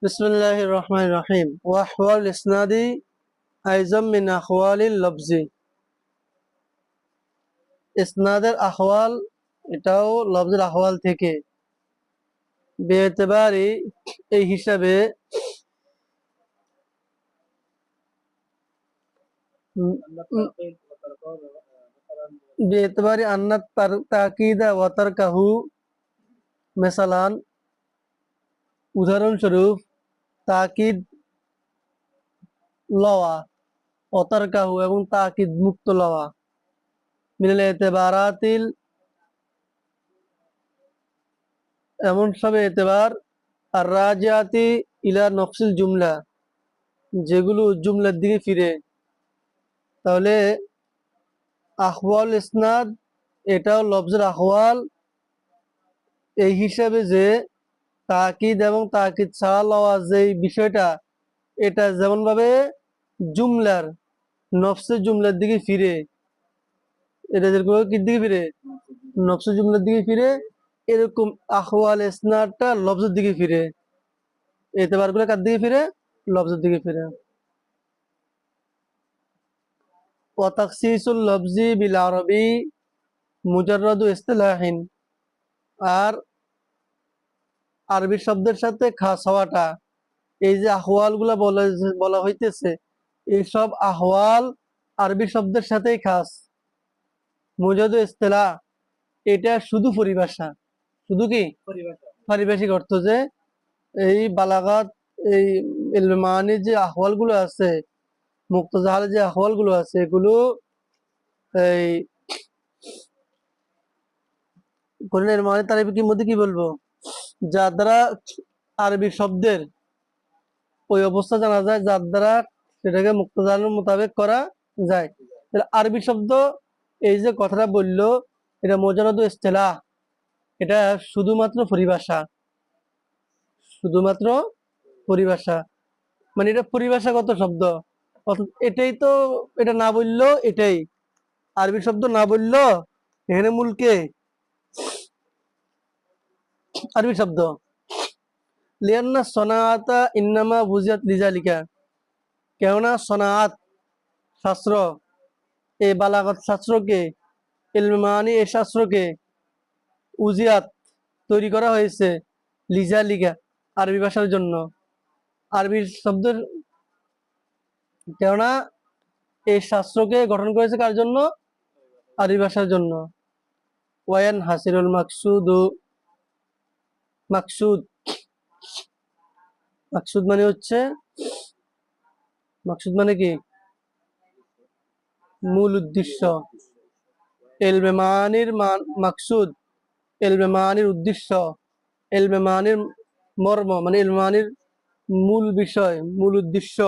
বিসমিল্লাহির রহমানির রহিম। ওয়া আহওয়াল ইসনাদি আইজাম মিন আহওয়ালিল লফজি। ইসনাদের আহওয়াল এটাও লফজের আহওয়াল থেকে বেএতেবারি এই হিসাবে বেএতেবারি আন্নাত তাকিদা ওয়া তারকাহু মেসালান, উদাহরণস্বরূপ তাকিদ লওয়া, অতারকাহু এবং তাকিদ মুক্ত লওয়া, মিনাল এতেবারাতিল এমন সব এতেবার আর রাজিয়াতি ইলা নফসিল জুমলা, যেগুলো জুমলার দিকে ফিরে। তাহলে আহওয়াল ইসনাদ এটাও লফজের আহওয়াল এই হিসাবে যে তাকিদ এবং তাকিদ ছাড়া লওয়া যে বিষয়টা, এটা যেমন ভাবে জুমলার নফসের জুমলার দিকে ফিরে, এটা যেরকম কি দিকে ফিরে, নফসের জুমলার দিকে ফিরে, এরকম আহওয়াল ইসনাদটা লফজের দিকে ফিরে। এতেবার গুলো কার দিকে ফিরে? লফজের দিকে ফিরে। ওয়া তাখসিসুল লফজি বিল আরবি মুজাররাদু ইসতিলাহিন, আর আরবি শব্দের সাথে খাস হওয়াটা, এই যে আহওয়াল গুলা বলা হইতেছে, এইসব আহওয়াল আরবি শব্দের সাথেই খাস। মুজাররাদু ইসতিলাহ এটা শুধু পরিভাষা, শুধু কি পারিভাষিক অর্থ, যে এই বালাগাত, এই ইলমে মাআনির যে আহওয়াল গুলো আছে, মুক্তাজাহালের যে আহওয়াল গুলো আছে, এগুলো এই কোরআনের মানে তারিফের মধ্যে কি বলবো, যার দ্বারা আরবি শব্দের ওই অবস্থা জানা যায়, যার দ্বারা সেটাকে মুক্তাজাহালের মোতাবেক করা যায়। আরবি শব্দ এই যে কথাটা বললো, এটা মুজাররাদু ইসতিলাহ, এটা শুধুমাত্র পরিভাষা, শুধুমাত্র পরিভাষা, মানে এটা পরিভাষাগত শব্দ। এটাই তো, এটা না বললো এটাই আরবি শব্দ, না বললো এখানে মূলকে আরবি শব্দ। লিয়ান্না সনাআতা ইন্নামা বুজিয়াত লিজালিকা, কেননা সনাআত শাস্ত্র, এই বালাগত শাস্ত্রকে, ইলমে মাআনি এই শাস্ত্রকে উজিয়াত তৈরি করা হয়েছে লিজালিকা আরবি ভাষার জন্য। আরবি শব্দের, কেননা এই শাস্ত্রকে গঠন করেছে কার জন্য? আরবি ভাষার জন্য। ওয়ান হাসিরুল মাকসুদু, মাকসুদ, মাকসুদ মানে হচ্ছে, মাকসুদ মানে কি? মূল উদ্দেশ্য। ইলমে মাআনির মাকসুদ, ইলমে মাআনির উদ্দেশ্য, ইলমে মাআনির মর্ম, মানে ইলমে মাআনির মূল বিষয়, মূল উদ্দেশ্য।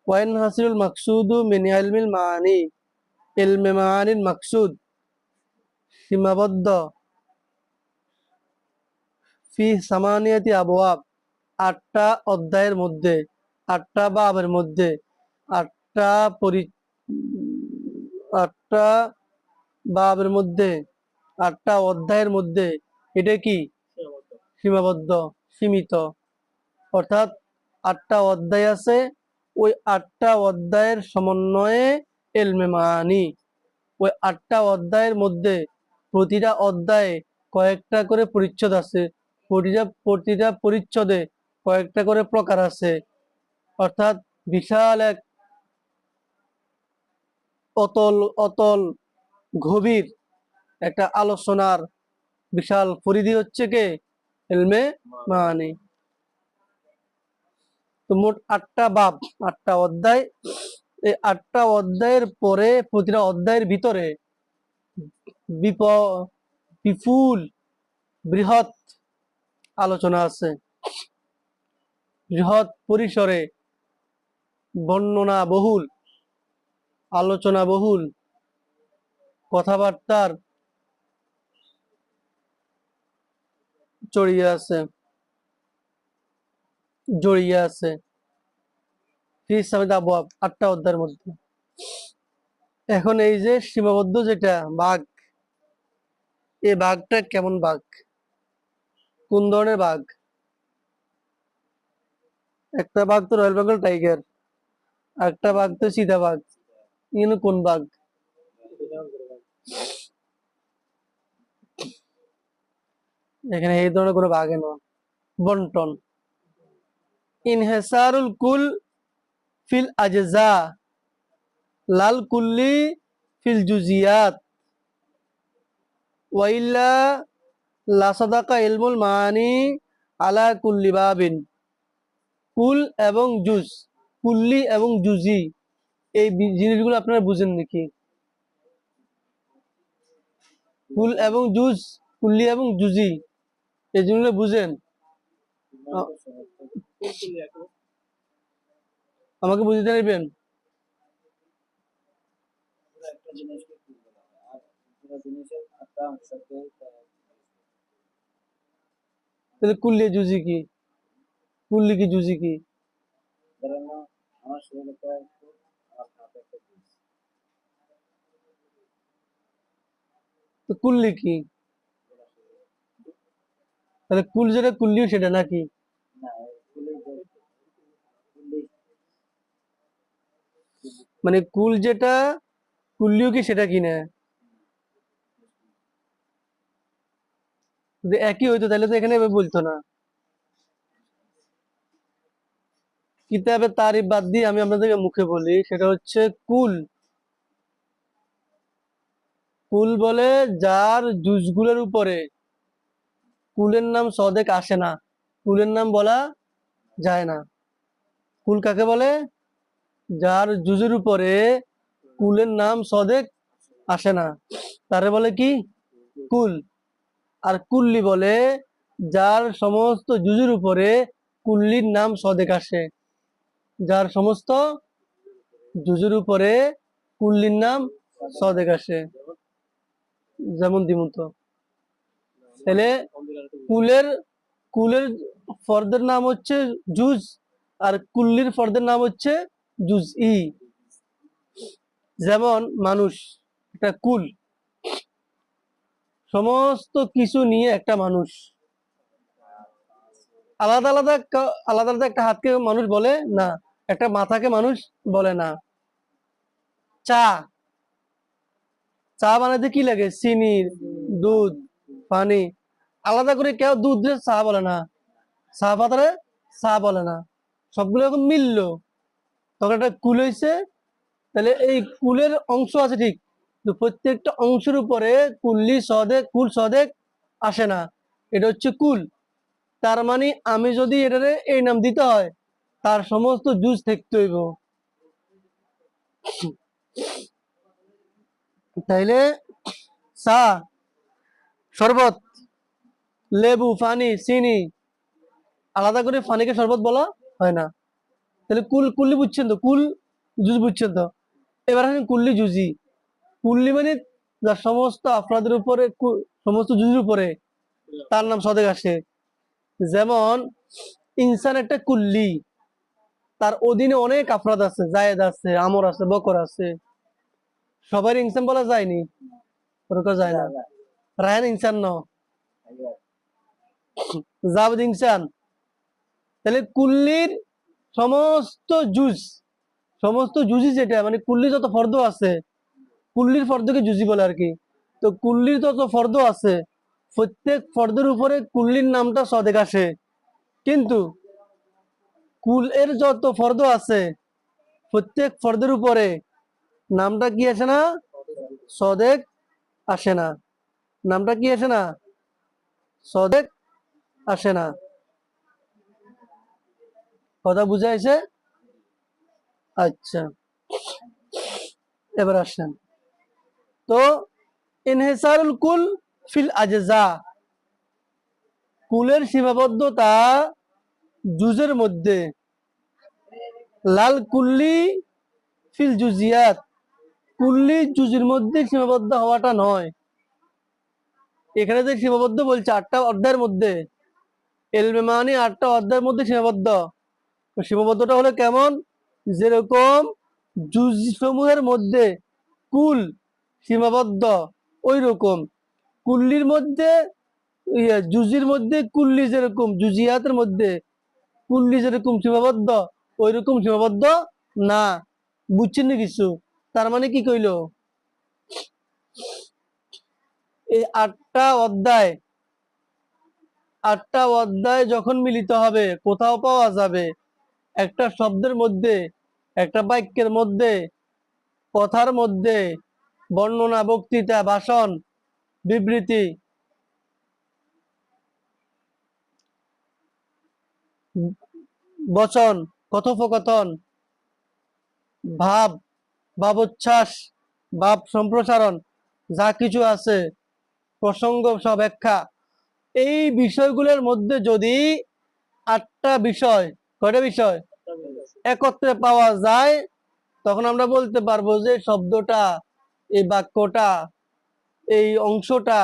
ওয়ান হাসিরুল মাকসুদু মিন ইলমিল মাআনি, ইলমে মাআনির মাকসুদ সীমাবদ্ধ ফি সামানিয়াতি আবওয়াব, আটটা অধ্যায়ের মধ্যে, আটটা বাবের মধ্যে, আটটা আটটা বাবের মধ্যে, আটটা অধ্যায়ের মধ্যে। এটা কি? সীমাবদ্ধ, সীমিত। অর্থাৎ আটটা অধ্যায় আছে, ওই আটটা অধ্যায়ের সমন্বয়ে ইলমে মাআনি। ওই আটটা অধ্যায়ের মধ্যে প্রতিটা অধ্যায়ে কয়েকটা করে পরিচ্ছদ আছে, প্রতিটা পরিচ্ছদে কয়েকটা করে প্রকার আছে। অর্থাৎ বিশাল এক অতল অতল গভীর একটা আলোচনার বিশাল পরিধি হচ্ছে কে? ইলমে মাআনি। তো মোট আটটা বাব, আটটা অধ্যায়। এই আটটা অধ্যায়ের পরে প্রতিটা অধ্যায়ের ভিতরে বিপুল বৃহৎ আলোচনা আছে, বৃহৎ পরিসরে বর্ণনা বহুল, আলোচনা বহুল, কথাবার্তার জড়িয়ে আছে, জড়িয়ে আছে আটটা অধ্যায়ের মধ্যে। এখন এই যে সীমাবদ্ধ যেটা বাঘ, এই বাঘটা কেমন বাঘ, কোন ধরনের বাঘ? একটা বাঘ তো রয়্যাল বেঙ্গল টাইগার, একটা বাঘ তো চিতা বাঘ, ইনি কোন বাঘ? এখানে এই ধরনের কোনো বাঘ নয়। বন্টন। ইনহেসারুল কুল ফিল আজজা লাল কুল্লি ফিল জুজিয়াত ওয়াইল্লা লাসাদাকা ইলমুল মানি আলা কুল্লি বাবিন। কুল এবং জুজ, কুল্লি এবং জুজি, এই জিনিসগুলো আপনারা বুঝেন নাকি? কুল এবং জুজ, কুল্লি এবং জুজি, এই জিনিসগুলো বুঝেন? আমাকে বুঝতে পারবেন? তাহলে কুল্লি জুজি কি? কুল্লি কি জুজি কি? তো কুল্লি কি? তাহলে কুল যেটা কুল্লিও সেটা নাকি? মানে কুল যেটা কুল্লিও কি সেটা কি না? যদি একই হইতো তাহলে তো এখানে এভাবে বলতো না। কিতাবের তারিফ বাদ দিয়ে আমি আপনাদেরকে মুখে বলি, সেটা হচ্ছে কুল। কুল বলে যার জুজগুলোর উপরে কুলের নাম সদেক আসে না, কুলের নাম বলা যায় না। কুল কাকে বলে? যার জুজের উপরে কুলের নাম সদেক আসে না, তারে বলে কি? কুল। আর কুল্লি বলে যার সমস্ত জুজের উপরে কুল্লির নাম সদেক আসে, যার সমস্ত জুজের উপরে কুল্লির নাম সদেক আসে। যেমন দিমন্ত, তাহলে কুলের কুলের ফর্দের নাম হচ্ছে জুজ, আর কুল্লির ফর্দের নাম হচ্ছে জুজ ই। যেমন মানুষ একটা কুল, সমস্ত কিছু নিয়ে একটা মানুষ। আলাদা আলাদা আলাদা আলাদা একটা হাতকে মানুষ বলে না, একটা মাথাকে মানুষ বলে না। চা, চা বানাতে কি লাগে? চিনি, দুধ, পানি। আলাদা করে কেউ দুধ দিয়ে চা বলে না, চা পাতারে চা বলে না। সবগুলো এখন মিললো, তখন একটা কুল হয়েছে। তাহলে এই কুলের অংশ আছে ঠিক, তো প্রত্যেকটা অংশের উপরে কুল্লি সদেক কুল সদেক আসে না, এটা হচ্ছে কুল। তার মানে আমি যদি এটারে এই নাম দিতে হয়, তার সমস্ত জুস থাকতে হইব। তাইলে চা, শরবত, লেবু, পানি, চিনি, আলাদা করে পানিকে শরবত বলা হয় না। তাহলে কুল কুল্লি বুঝছেন তো? কুল জুস বুঝছেন তো? এবার আসেন কুল্লি জুজি। কুল্লি মানে যার সমস্ত আপনাদের উপরে সমস্ত জুজির উপরে তার নাম সদেক আসে। যেমন ইনসান একটা কুল্লি, তার অধীনে অনেক আফরাদ আছে, জায়েদ আছে, আমর আছে, বকর আছে। সবাই ইনসান বলা যায়নি, ওরকম যায় না। রায়ান ইনসান ন, জাভেদ ইনসান। তাহলে কুল্লির সমস্ত জুজ, সমস্ত জুজি যেটা মানে কুল্লি যত ফর্দ আছে, কুল্লির ফর্দকে জুজি বলে আর কি। তো কুল্লির যত ফর্দ আছে, প্রত্যেক ফর্দের উপরে কুল্লির নামটা সদেক আসে। কিন্তু কুল এর যত ফর্দ আছে, প্রত্যেক ফর্দের উপরে নামটা কি আসে না? সদেক আসে না। নামটা কি আসে না? সদেক আসে না। কথা বুঝাইছে? আচ্ছা, এবার আসেন তো ইনহিসারুল কুল ফিল আজজা, কুলের সীমাবদ্ধতা জুজের মধ্যে, লাল কুল্লি ফিল জুজিয়াত, কুল্লি জুজের মধ্যে সীমাবদ্ধ হওয়াটা নয়। এখানে যে সীমাবদ্ধ বলছে 8টা অধ্যায়ের মধ্যে, এলমে মানি 8টা অধ্যায়ের মধ্যে সীমাবদ্ধ। সীমাবদ্ধটা হলো কেমন? যেরকম জুজ সমূহের মধ্যে কুল সীমাবদ্ধ, ওই রকম কুল্লির মধ্যে জুজির মধ্যে কুল্লি যেরকম জুজিয়াতের মধ্যে কুল্লি যেরকম সীমাবদ্ধ ওই রকম সীমাবদ্ধ না। বুঝছেন না কিছু? তার মানে কি কইলো, এই আটটা অধ্যায় যখন মিলিত হবে কোথাও পাওয়া যাবে একটা শব্দের মধ্যে, একটা বাক্যের মধ্যে, কথার মধ্যে, বর্ণনা, বক্তৃতা, ভাষণ, বিবৃতি, বচন, কথোপকথন, ভাব, ভাবোচ্ছ্বাস, ভাব সম্প্রসারণ, যা কিছু আছে, প্রসঙ্গ ব্যাখ্যা, এই বিষয়গুলোর মধ্যে যদি আটটা বিষয়, কয়টা বিষয় একত্রে পাওয়া যায়, তখন আমরা বলতে পারবো যে শব্দটা, এই বাক্যটা, এই অংশটা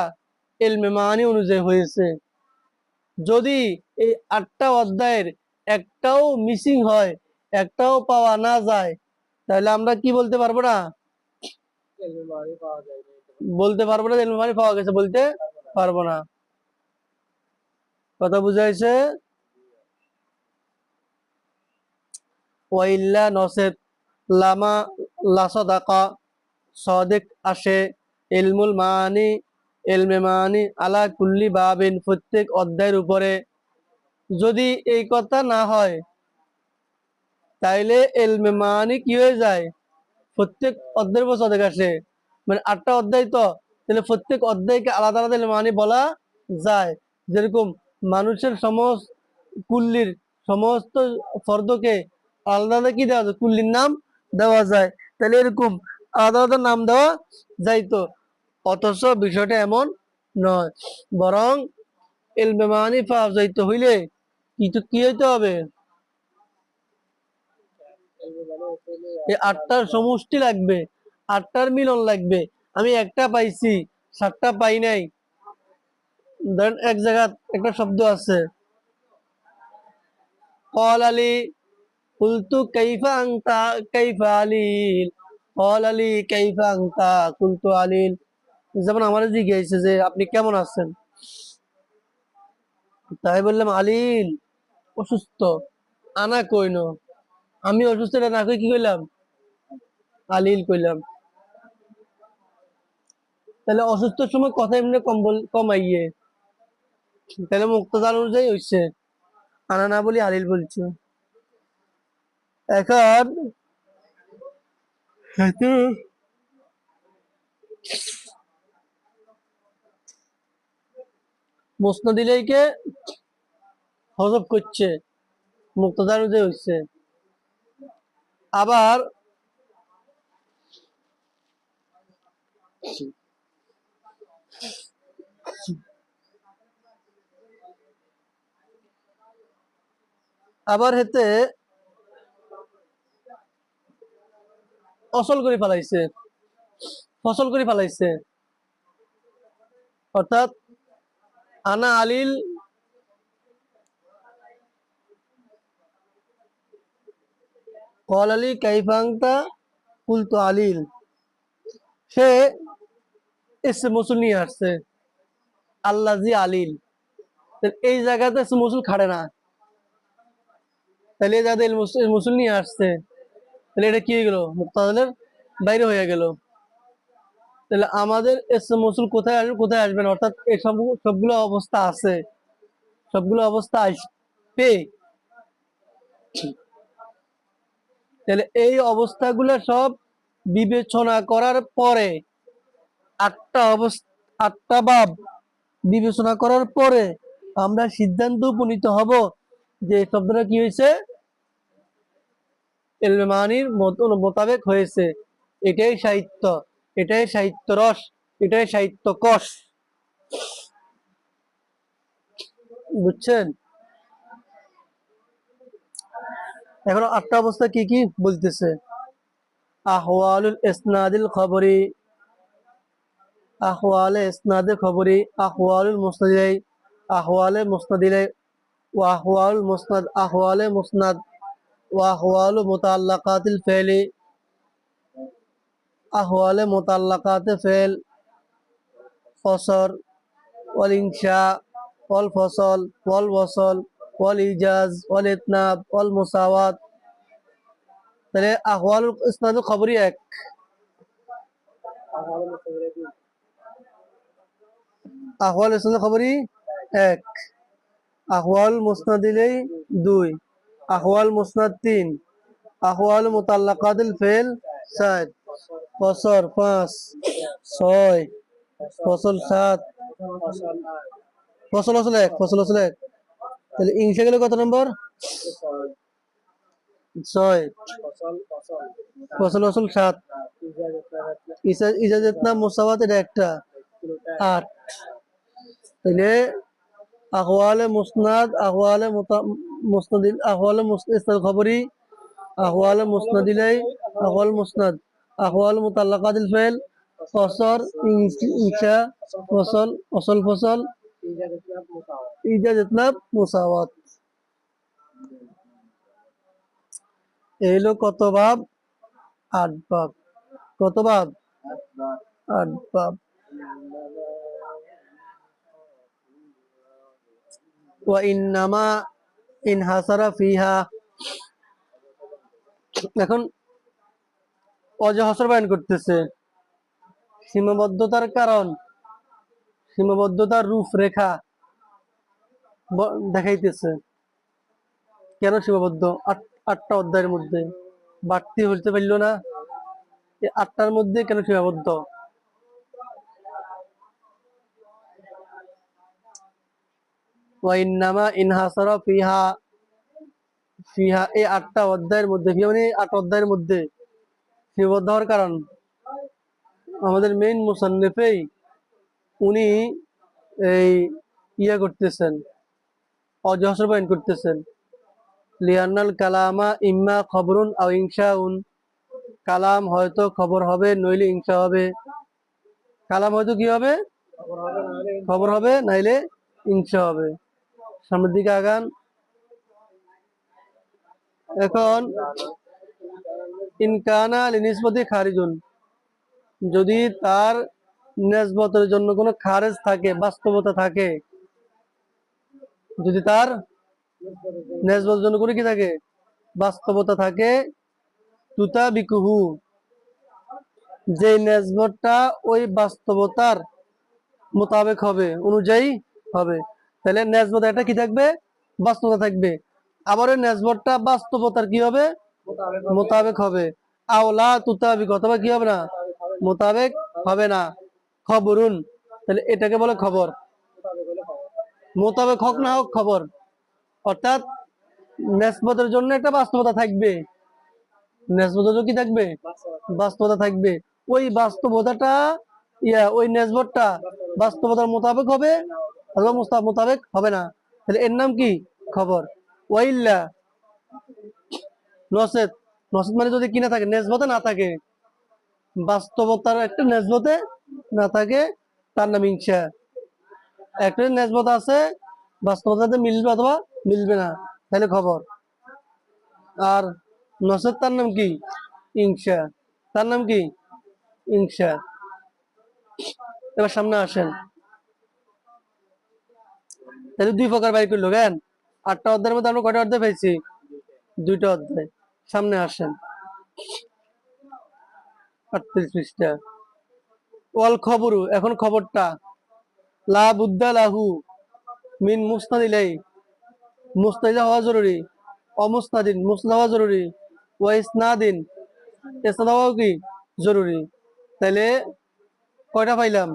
ইলমে মানি অনুযায়ী হয়েছে। যদি এই আটটা অধ্যায়ের একটাও মিসিং হয়, একটাও পাওয়া না যায়, তাহলে আমরা কি বলতে পারবো না, বলতে পারবো না ইলমে মানি পাওয়া গেছে, বলতে পারবো না। কথা বুঝাইছে? ওয়াইল্লা নসেদ লামা লাসদাকা, সদিক আসে ইলমুল মানি, ইলমে মানি আলা কুল্লি বাবিন, প্রত্যেক অধ্যায়ের উপরে। যদি এই কথা না হয় তাইলে ইলমে মানি কি হয়ে যায়, প্রত্যেক অধ্যায়ের উপর সদিক আসে, মানে আটটা অধ্যায় তো, তাহলে প্রত্যেক অধ্যায়কে আলাদা আলাদা ইলমে মানি বলা যায়। যেরকম মানুষের সমস্ত কুল্লির সমস্ত ফর্দকে আলাদা আলাদা কি দেওয়া যায়, কুল্লির নাম দেওয়া যায়, তাহলে এরকম আলাদা আলাদা নাম দেওয়া যাইতো। অথচ বিষয়টা এমন নয়, বরং ইলমে মানি পাওয়া যাইতে হইলে কিন্তু কি হইতে হবে, এই আটটার সমষ্টি লাগবে, আটটার মিলন লাগবে। আমি একটা পাইছি, সাতটা পাই নাই। ধরেন এক জায়গা একটা শব্দ আছে, কল আলী, কুলতু কাইফা আনতা কাইফা আলিল, কল আলী কাইফা আনতা কুলতু আলিল। যেমন আমার জিজ্ঞাসা যে আপনি কেমন আছেন, তাই বললাম আলিল, অসুস্থ। আনা কইনো, আমি অসুস্থ, এটা না কই কি কইলাম, আলিল কইলাম। তাহলে অসুস্থর সময় কথা এমনি কমাইয়ে, তাহলে মুক্তদার অনুযায়ী হইছে, আনা না বলি আলিল বলছে। এখন হয়তো মুসনাদ ইলাইকে হযফ করছে, মুক্তদা অনুযায়ী হইছে। আবার আবার হেতে অসল করে ফেলাইছে, ফসল করে ফেলাইছে। অর্থাৎ আনা আলিল, কল আলী কাইফাংতা কুলতু আলিল, সে এসে মসুল নিয়ে আসছে আল্লাজি আলিল। এই জায়গাতে এসে মসুল খাড়ে না, তাহলে এই জায়গাতে মসুল নিয়ে আসছে, তাহলে এটা কি হয়ে গেল, মুক্তাদালের বাইরে হয়ে গেল। তাহলে আমাদের এসে মসুল কোথায় আসবে, কোথায় আসবে না, অর্থাৎ এই সবগুলো অবস্থা আছে, সবগুলো অবস্থা আসবে। তাহলে এই অবস্থাগুলো সব বিবেচনা করার পরে, আটটা বাব বিবেচনা করার পরে আমরা সিদ্ধান্ত উপনীত হব যে এই শব্দটা কি হয়েছে, ইলমে মানির মোতাবেক হয়েছে। এটাই সাহিত্য, এটাই সাহিত্য রস, এটাই সাহিত্য কষ। বুঝছেন? এখন আটটা অবস্থা কি কি বলতেছে, আহওয়ালুল ইসনাদিল খবরি, আহওয়ালে ইসনাদে খবরি, আহওয়ালুল মুসনাদিলাই, আহওয়ালে মুসনাদিলাই, ওয়া আহওয়ালুল মুসনাদ, আহওয়ালে মুসনাদ, ওয়া আহওয়ালু মুতাআল্লাকাতিল ফি'লি, আহওয়ালে মুতাআল্লাকাতে ফি'ল, ফসর, ওয়াল ইনশা, ওয়াল ফসল, ওয়াল ওয়াসল, ওয়াল ইজাজ, ওয়াল ইতনাব, ওয়াল মুসাওয়াত। তাহলে আহওয়ালুল ইসনাদ খবরই এক, আহওয়াল ইসনাদ খবরই এক, আহওয়াল মুসনাদ দিলেই দুই, আহওয়াল মুসনাদ তিন, আহওয়াল মুতাল্লাকাতিল ফেল চার, ফসর পাঁচ, ছয়, ফসল সাত, ফসল আসলে এক, ফসল আসলে এক। তাহলে ইনশা গেলে কত নম্বর? ছয়, ফসল আসল সাত, ইজাজত না মুসাওয়াত এটা একটা, আট। তাহলে আহওয়ালে মুসনাদ, আহওয়ালে মুসনাদিল, আহওয়ালে ইসনাদ খবরি, আহওয়ালে মুসনাদিলাই, আহওয়াল মুসনাদ, আহওয়াল মুতাল্লাকাতিল ফেল, ফসর, ইনশা, ফসল, অসল ফসল, ইজাজত না মুসাওয়াত। এই হলো কত ভাব? আট ভাব। কত ভাব? আট ভাব। ওয়া ইন্নামা ইনহাসারা ফিহা। এখন অজহসর বয়ান করতেছে, সীমাবদ্ধতার কারণ, সীমাবদ্ধতার রূপরেখা দেখাইতেছে। কেন সীমাবদ্ধ? আটটা অধ্যায়ের মধ্যে বাড়তি হইতে পারল না, এই আটটার মধ্যে কেন সীমাবদ্ধ? ওয়াইন্নামা ইনহাসারা ফিহা, ফিহা এই আটটা অধ্যায়ের মধ্যে, মানে আট অধ্যায়ের মধ্যে সীমাবদ্ধ হওয়ার কারণ আমাদের মেইন মুসান্নিফেই উনি এই ইয়া করতেছেন, অজহসর বয়ান করতেছেন। লিয়ান্নাল কালামা ইম্মা খবরুন আও ইনশাউন, কালাম হয়তো খবর হবে নইলে ইনশা হবে। কালাম হয়তো কি হবে? খবর হবে, নাইলে ইনশা হবে। সামনের দিকে আগান। এখন ইনকানা লিনিসবতি খারিজুন, যদি তার নেসবতের জন্য কোনো খারেজ থাকে, বাস্তবতা থাকে, যদি তার নেসবতের জন্য কোনো কি থাকে, বাস্তবতা থাকে, তুতা বিকুহু, যে নেসবতটা ওই বাস্তবতার মোতাবেক হবে, অনুযায়ী হবে। তাহলে নেসবত একটা কি থাকবে? বাস্তবতা থাকবে। আবার ওই নেসবতটা বাস্তবতার কি হবে? মোতাবেক হবে। আওলা তুতাবিক, অথবা কি হবে না? মোতাবেক হবে না। খবরুন, তাহলে এটাকে বলে খবর। মোতাবেক হোক না হোক খবর, অর্থাৎ নেসবতের জন্য একটা বাস্তবতা থাকবে, নেসবতের কি থাকবে? বাস্তবতা থাকবে। ওই বাস্তবতাটা ওই নেসবতটা বাস্তবতার মোতাবেক হবে অথবা মোতাবেক হবে না, তাহলে এর নাম কি? খবর। ওয়াইল্লা নসেত, নসেত মানে যদি কি না থাকে, নেসবতে না থাকে, বাস্তবতার একটা নেসবতে না থাকে, তার নাম ইনশা। একটা নেসবত আছে, বাস্তবতাতে মিলবে অথবা মিলবে না, তাহলে খবর। আর নসেত তার নাম কি? ইনশা। তার নাম কি? ইনশা। এবার সামনে আসেন। তাহলে দুই প্রকার বাই করলো কেন? আটটা অধ্যায়ের মধ্যে আমরা কয়টা অধ্যায় পাইছি? দুইটা অধ্যায়। সামনে আসেন 38 পৃষ্ঠা। ওয়াল খবরু, এখন খবরটা, লা বুদ্দা লাহু মিন মুস্তাদিলাই, মুস্তাদিলা হওয়া জরুরি, অমুস্তাদিন মুসনাদ হওয়া জরুরি, ওয়া ইসনাদিন ইসনাদ হওয়াও কি জরুরি। তাহলে কয়টা পাইলাম?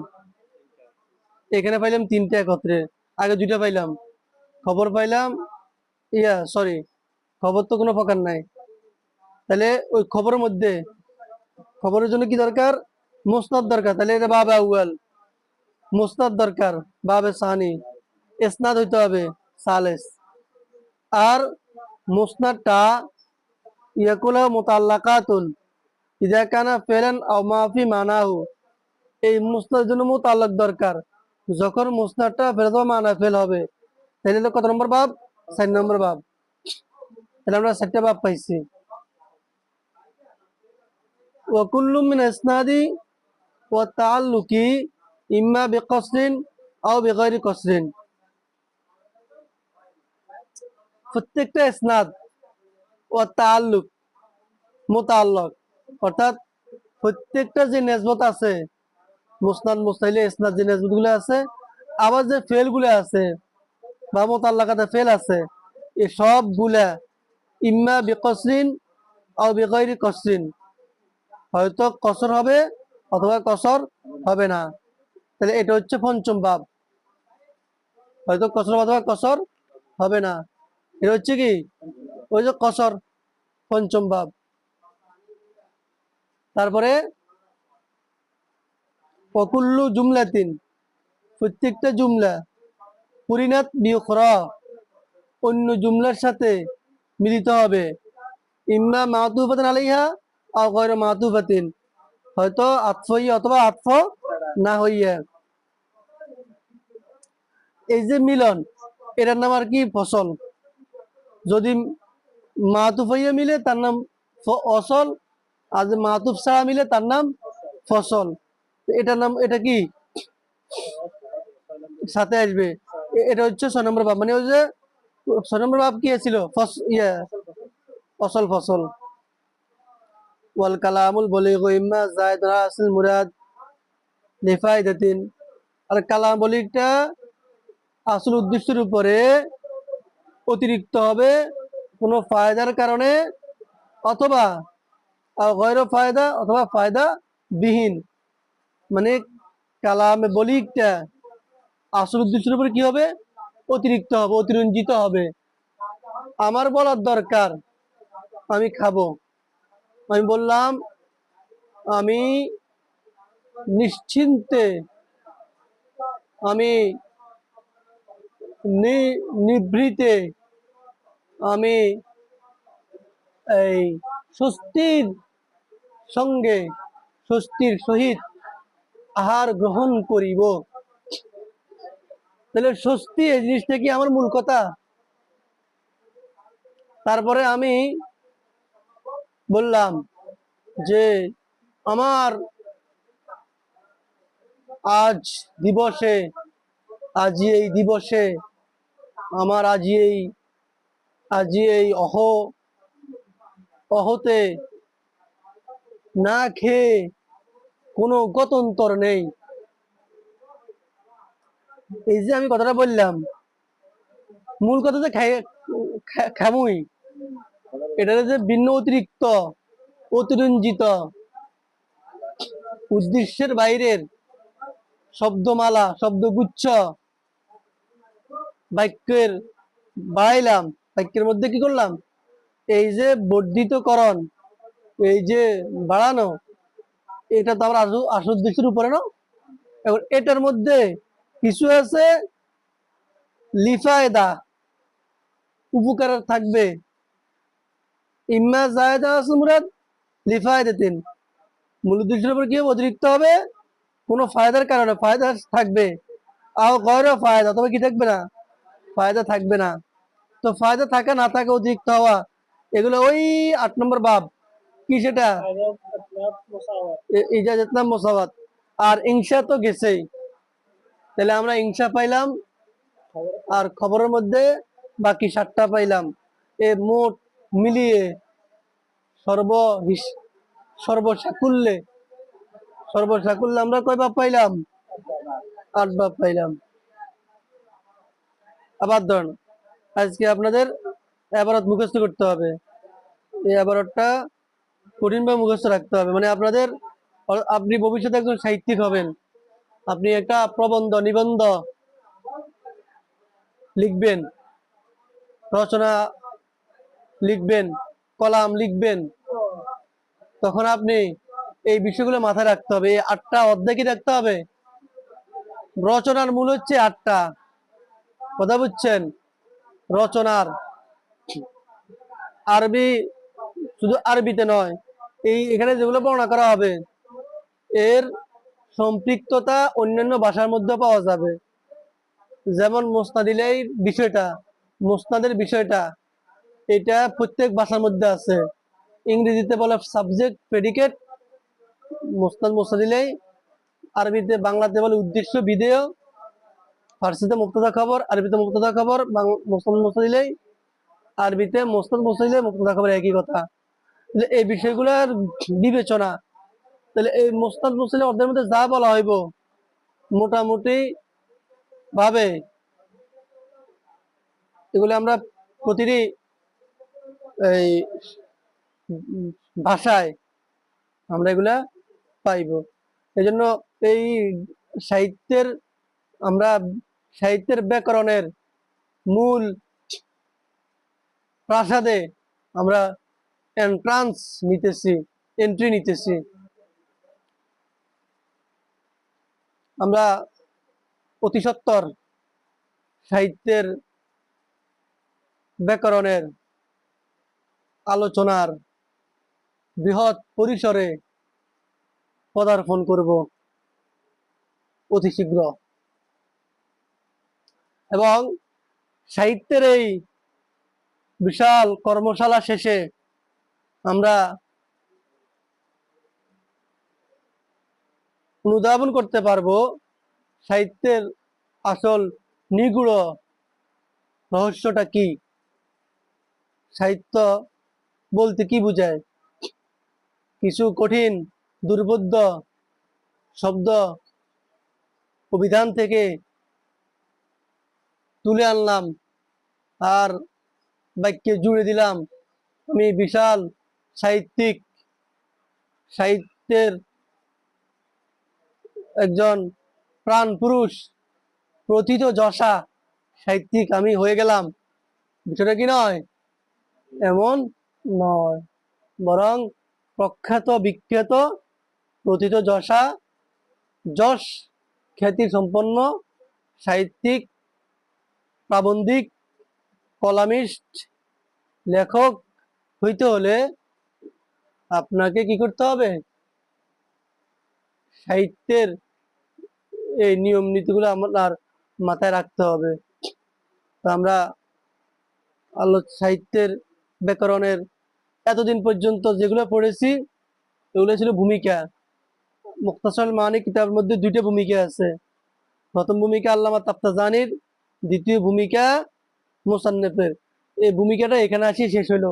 এখানে পাইলাম তিনটা একত্রে, আগে দুইটা পাইলাম। খবর পাইলাম, সরি, খবর তো কোনো প্রকার নাই। তাহলে ওই খবরের মধ্যে, খবরের জন্য কি দরকার? মুসনাদ দরকার। তাহলে এটা বাবে আউয়াল, মুসনাদ দরকার, বাবে সানি, ইসনাদ হইতে হবে সালেস। আর মুসনাদটা ইয়াকুলা মুতাল্লাকাতুন ইযা কানা ফেলান আও মাফি মানাহু, এই মুসনাদের জন্য মুতাল্লাক দরকার, যখন মুসনাদটা ফেল অথবা মানা ফেল হবে। তাহলে কত নম্বর বাব? 4 নম্বর বাব। তাহলে আমরা 4টা বাব পাইছি। ওয়া কুল্লু মিন ইসনাদি ওয়া তাআল্লুকি ইম্মা বিকসরিন আও বিগাইরি কসরিন। প্রত্যেকটা ইসনাদ ও তাআল্লুক মুতাআল্লাক, অর্থাৎ প্রত্যেকটা যে নেসবত আছে, মুসনাদ মুস্তাহিলে ইসনাদ যে নেসবত গুলো আছে, আবার যে ফেল গুলো আছে বা মুতাআল্লাকাতে ফেল আছে, এই সবগুলা ইম্মা বিকসরিন আও বিগাইরি কসরিন, হয়তো কসর হবে অথবা কসর হবে না। তাহলে এটা হচ্ছে পঞ্চম বাব, হয়তো কসর অথবা কসর হবে না। এটা হচ্ছে কি ওই যে কসর, পঞ্চম বাব। তারপরে অকুল্লু জুমলাতিন, প্রত্যেকটা জুমলা কুরিনাত বিউখরা, অন্য জুমলার সাথে মিলিত হবে, ইম্মা মাতুফাতিন আলাইহা আও গায়রা মাতুফাতিন, হয়তো আতফ হইয়া অথবা আতফ না হইয়া। এই যে মিলন, এটার নাম আর কি ফসল। যদি মাতুফ হইয়া মিলে তার নাম অসল, আর যে মাতুফ ছাড়া মিলে তার নাম ফসল। এটার নাম, এটা কি সাথে আসবে, এটা হচ্ছে 6 নম্বর বাব। মানে ওই যে 6 নম্বর বাব কি ছিল, ফসল ফসল। ওয়াল কালামুল বলিগু ইম্মা যায়েদ রাসিল মুরাদ লিফাইদাতিন, আর কালাম বলিগটা আসল উদ্দেশ্যের উপরে অতিরিক্ত হবে কোনো ফায়দার কারণে, অথবা গয়র ফায়দা অথবা ফায়দা বিহীন। মানে কালামে বলিগটা আসল উদ্দেশ্যের উপরে কি হবে, অতিরিক্ত হবে, অতিরঞ্জিত হবে। আমার বলার দরকার আমি খাবো, আমি বললাম আমি নিশ্চিন্তে, আমি নিভৃতে, আমি এই স্বস্তির সঙ্গে, স্বস্তির সহিত আহার গ্রহণ করিব। তাহলে স্বস্তি এই জিনিসটা কি আমার মূল কথা। তারপরে আমি বললাম যে আমার আজ দিবসে, আজি এই দিবসে, আমার আজি এই অহতে না খেয়ে কোনো গত্যন্তর নেই। এই যে আমি কথাটা বললাম, মূল কথা যে খামুই, এটা যে ভিন্ন অতিরিক্ত অতিরঞ্জিত উদ্দেশ্যের বাইরের শব্দমালা শব্দগুচ্ছ বাক্যের বাড়াইলাম, বাক্যের মধ্যে কি করলাম, এই যে বর্ধিতকরণ, এই যে বাড়ানো, এটা তো আমার আসল উদ্দেশ্যের উপরে না। এখন এটার মধ্যে কিছু আছে লিফায়দা, উপকার থাকবে, ইম্মা জায়েদা আছে মুরাদ লিফায়দাতিন, মূল উদ্দেশ্যের উপর কি অতিরিক্ত হবে কোনো ফায়দার কারণে, ফায়দা থাকবে, আও গয়রা ফায়দা, তবে কি থাকবে না, ফায়দা থাকবে না। তো ফায়দা থাকা না থাকা অতিরিক্ত হওয়া, এগুলো ওই 8 নম্বর বাব, কি সেটা ইজাজত না মুসাওয়াত। আর ইনশা তো গেছেই, তাহলে আমরা ইনশা পাইলাম, আর খবরের মধ্যে বাকি 7টা পাইলাম। এ মোট মিলিয়ে সর্বসাকুল্যে আমরা কয় বাব পাইলাম, 8 বাব পাইলাম। আবার ধরেন আজকে আপনাদের এবারত মুখস্থ করতে হবে, এই এবারতটা কঠিনভাবে মুখস্থ রাখতে হবে। মানে আপনি ভবিষ্যতে একজন সাহিত্যিক হবেন, আপনি একটা প্রবন্ধ নিবন্ধ লিখবেন, রচনা লিখবেন, কলাম লিখবেন, তখন আপনি এই বিষয়গুলো মাথায় রাখতে হবে। এই 8টা অধ্যায় কি রাখতে হবে, রচনার মূল হচ্ছে 8টা, কথা বুঝছেন, রচনার আরবি, শুধু আরবিতে নয়, এখানে যেগুলো বর্ণনা করা হবে এর সম্পৃক্ততা অন্যান্য ভাষার মধ্যে পাওয়া যাবে। যেমন মুসনাদের বিষয়টা এটা প্রত্যেক ভাষার মধ্যে আছে। ইংরেজিতে বলে সাবজেক্ট প্রেডিকেট মুস্তাদিলাই, আরবিতে বাংলাতে বলে উদ্দেশ্য বিধেয়, ফার্সিতে মুক্তদা খবর, আরবিতে মুক্তদা খবর, মুস্তাদিলাই, আরবিতে মুসনাদ মুরসালিলে মুবতাদা খবর একই কথা। এই বিষয়গুলোর বিবেচনা, তাহলে এই মুসনাদ মুরসালিল অর্ধের মধ্যে যা বলা হইব মোটামুটি ভাবে এগুলো আমরা প্রতিটি এই ভাষায় আমরা এগুলা পাইব। এই জন্য এই সাহিত্যের আমরা সাহিত্যের ব্যাকরণের মূল প্রাসাদে আমরা এন্ট্রি নিতেছি। আমরা অতি সত্বর সাহিত্যের ব্যাকরণের আলোচনার বৃহৎ পরিসরে পদার্পণ করব অতি শীঘ্র, এবং সাহিত্যের এই বিশাল কর্মশালা শেষে আমরা অনুধাবন করতে পারবো সাহিত্যের আসল নিগূঢ় রহস্যটা কি, সাহিত্য বলতে কি বোঝায়। কিছু কঠিন দুর্বোধ্য শব্দ অভিধান থেকে তুলে আনলাম আর বাক্যে জুড়ে দিলাম। আমি বিশাল সাহিত্যের একজন প্রাণ পুরুষ, প্রথিত যশা সাহিত্যিক আমি হয়ে গেলাম, বিষয়টা কি নয়, এমন নয়। বরং প্রখ্যাত বিখ্যাত প্রথিত যশ খ্যাতি সম্পন্ন সাহিত্যিক, প্রাবন্ধিক, কলামিস্ট, লেখক হইতে হলে আপনাকে কি করতে হবে, সাহিত্যের এই নিয়ম নীতিগুলো আপনার মাথায় রাখতে হবে। তো আমরা সাহিত্যের ব্যাকরণের এতদিন পর্যন্ত যেগুলো পড়েছি এগুলো ছিল ভূমিকা। মুখতাসারুল মানি কিতাবের মধ্যে দুইটা ভূমিকা আছে। প্রথম ভূমিকা আল্লামা তাফতাজানির, দ্বিতীয় ভূমিকা মুসান্নেফের। এই ভূমিকাটা এখানে আসি শেষ হলো।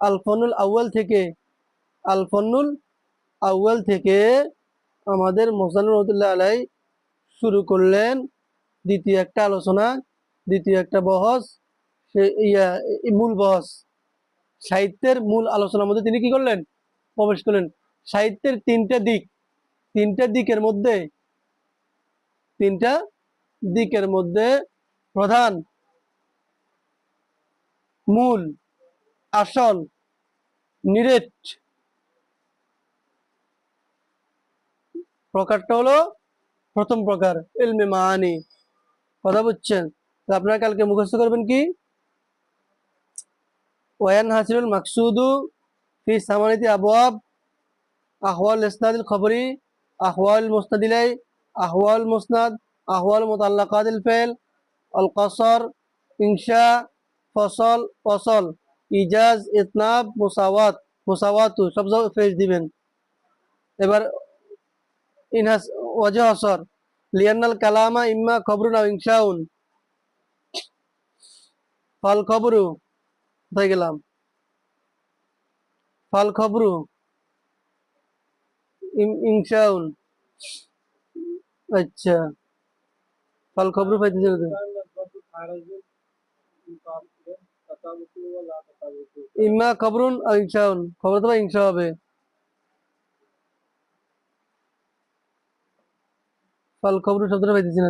আল-ফনুল আউয়াল থেকে আমাদের মুহসিনুর রহমাতুল্লাহ আলাই শুরু করলেন দ্বিতীয় একটা আলোচনা, দ্বিতীয় একটা বহস, মূল বহস সাহিত্যের মূল আলোচনার মধ্যে তিনি কি করলেন, প্রবেশ করলেন। সাহিত্যের তিনটা দিকের মধ্যে প্রধান মূল আসল নিরেট প্রকারটা হলো প্রথম প্রকার ইলমে মাআনি। কথা বুঝছেন? আপনারা কালকে মুখস্থ করবেন কি, ওয়ান হাসিরুল মাকসুদু ফি সামানিতি আবওয়াব, আহওয়াল ইসনাদিল খবরি, আহওয়াল মুসনাদ ইলাই, আহওয়াল মুসনাদ, আহওয়াল মুতাল্লাকাতিল ফাইল, আল কসর, ইনশা, ফসল, ইজাজ, ইতনাব, মুসাওয়াতু সব ফেজ দিবেন। এবার ইনহাস ওয়াজহ আসর লিয়ান্নাল কালামা ইম্মা খবরুন আও ইনশাউন, ফাল খবরু হয়ে গেলাম, ফাল খবরু ইনশাউন। আচ্ছা, ফাল খবরু পাইতেছেন ইম্মা খবরুন আও ইনশাউন, খবর তো ইনশা হবে। ফাল খবরু শব্দটা পাইতেছি না।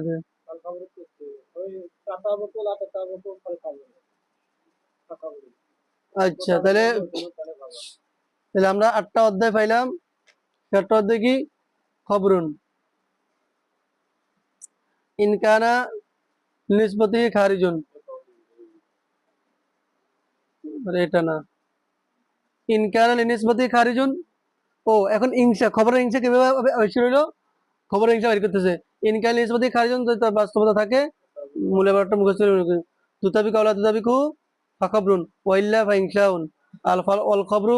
আচ্ছা, তাহলে আমরা 8টা অধ্যায় পাইলাম। 4টা অধ্যায় কি, খবরুন। ইনকানা নিসবতি খারিজুন, এটা না, ইনকানা নিসবতি খারিজুন। ও এখন ইনশা, খবরের ইনশা কিভাবে আবিষ্কার হইলো, খবরের ইনশা বের করতেছে। ইনকানা নিসবতি খারিজুন যদি তার বাস্তবতা থাকে, মূলে বারটা মুখস্থ তুতাবিক আওলা তুতাবিকু ফাখবরুন ওয়াইল্লা ফা ইনশাউন। আল খবরু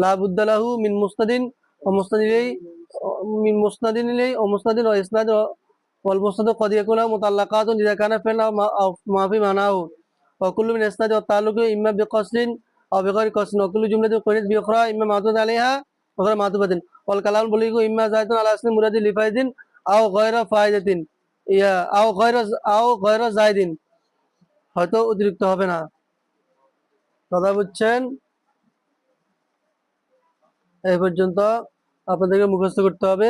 লা বুদ্দা লাহু মিন মুসনাদিন ওয়া মুসনাদিন ইলাই ওয়া মুসনাদিন ওয়া ইসনাদ ওয়াল মুসনাদু ক্বাদ ইয়াকুনা মুতাল্লাকাতুন ইযা কানা ফি'ল মা ফি মানাহু وكل من الإسناد والتعلق إما بقصر أو بغير قصر وكل جملة قرنت بأخرى إما معطوفة عليها وغير معطوفة والكلام البليغ إما زائد على أصل مراد لفائدة أو غير فائدة أو غير زائد হয়তো অতিরিক্ত হবে না। কথা বুঝছেন? এই পর্যন্ত আপনাদেরকে মুখস্থ করতে হবে।